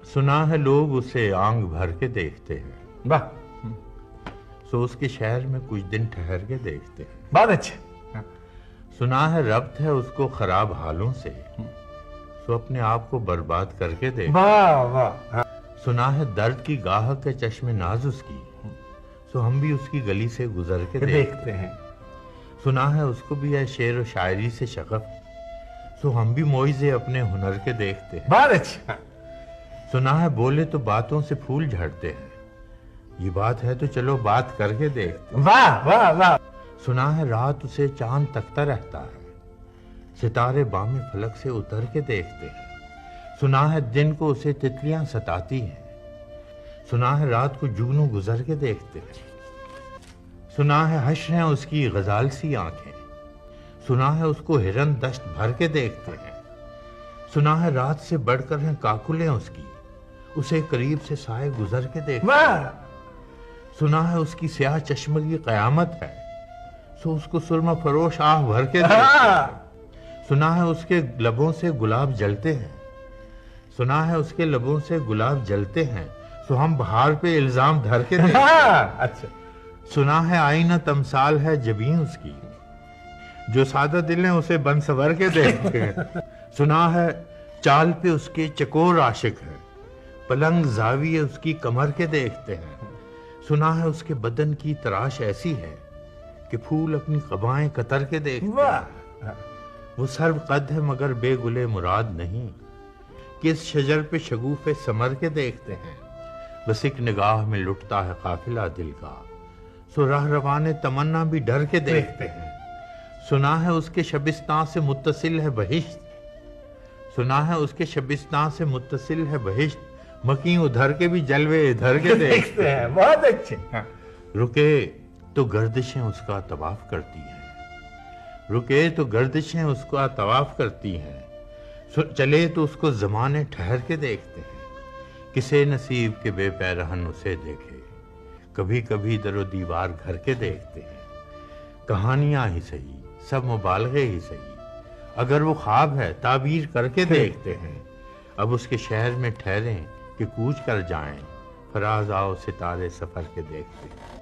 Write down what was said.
सुना है लोग उसे आंख भर के देखते हैं, वाह, सो उसके शहर में कुछ दिन ठहर के देखते हैं। बहुत अच्छे। सुना है रब्त है उसको खराब हालों से, सो अपने आप को बर्बाद करके देख। वाह वाह। सुना है दर्द की गाहक के चश्मे नाज उसकी, सो हम भी उसकी गली से गुजर के देखते हैं। सुना है उसको भी है शेर व शायरी से शगफ, सो हम भी मोइज़े अपने हुनर के देखते हैं। बहुत अच्छा। सुना है बोले तो बातों से फूल झड़ते हैं, ये बात है तो चलो बात करके देखते हैं। वाह वाह वाह। सुना है रात उसे चांद तकता रहता है, सितारे बामे फलक से उतर के देखते हैं। सुना है दिन को उसे तितलियां सताती हैं, सुना है रात को जुगनू गुजर के देखते हैं। सुना है हश्र हैं उसकी गजाल सी आंखें, सुना है उसको हिरन दश्त भर के देखते हैं। सुना है रात से बढ़कर हैं काकुलें उसकी, उसे करीब से साए गुजर के देखते। वाह। सुना है उसकी स्याह चश्म की कयामत है, सो उसको सुरमा फरोश आह भर के देखते हैं। सुना है उसके लबों से गुलाब जलते हैं, सुना है उसके लबों से गुलाब जलते हैं, सो हम बहार पे इल्जाम धर के देखते हैं। अच्छा। सुना है आईना तमसाल है जबीन उसकी, जो सादा दिल है उसे बन सवर के देखते हैं। सुना है चाल पे उसके चकोर आशिक है, पलंग जाविये उसकी कमर के देखते हैं। सुना है उसके बदन की तराश ऐसी है कि फूल अपनी कबाएं कतर के देखते हैं। वो सर्व कद है मगर बेगुले मुराद नहीं, किस शजर पे शगुफे समर के देखते हैं। बस एक निगाह में लुटता है काफिला दिल का, सो राह रवाने तमन्ना भी डर के देखते हैं। सुना है उसके शबिस्तान से मुत्तसिल है बहिश्त, सुना है उसके शबिस्तान से मुत्तसिल है बहिश्त, मकी उधर के भी जलवे इधर के देखते हैं। बहुत अच्छे। रुके तो गर्दिशें उसका तवाफ करती हैं, रुके तो गर्दिशें उसका तवाफ करती हैं, चले तो उसको जमाने ठहर के देखते हैं। किसे नसीब के बेपैरहन उसे देखे, कभी कभी दरो दीवार घर के देखते हैं। कहानियां ही सही सब मुबालगे ही सही, अगर वो ख्वाब है ताबीर करके देखते हैं। अब उसके शहर में ठहरें कि कूच कर जाएं, फराज आओ सितारे सफर के देखते हैं।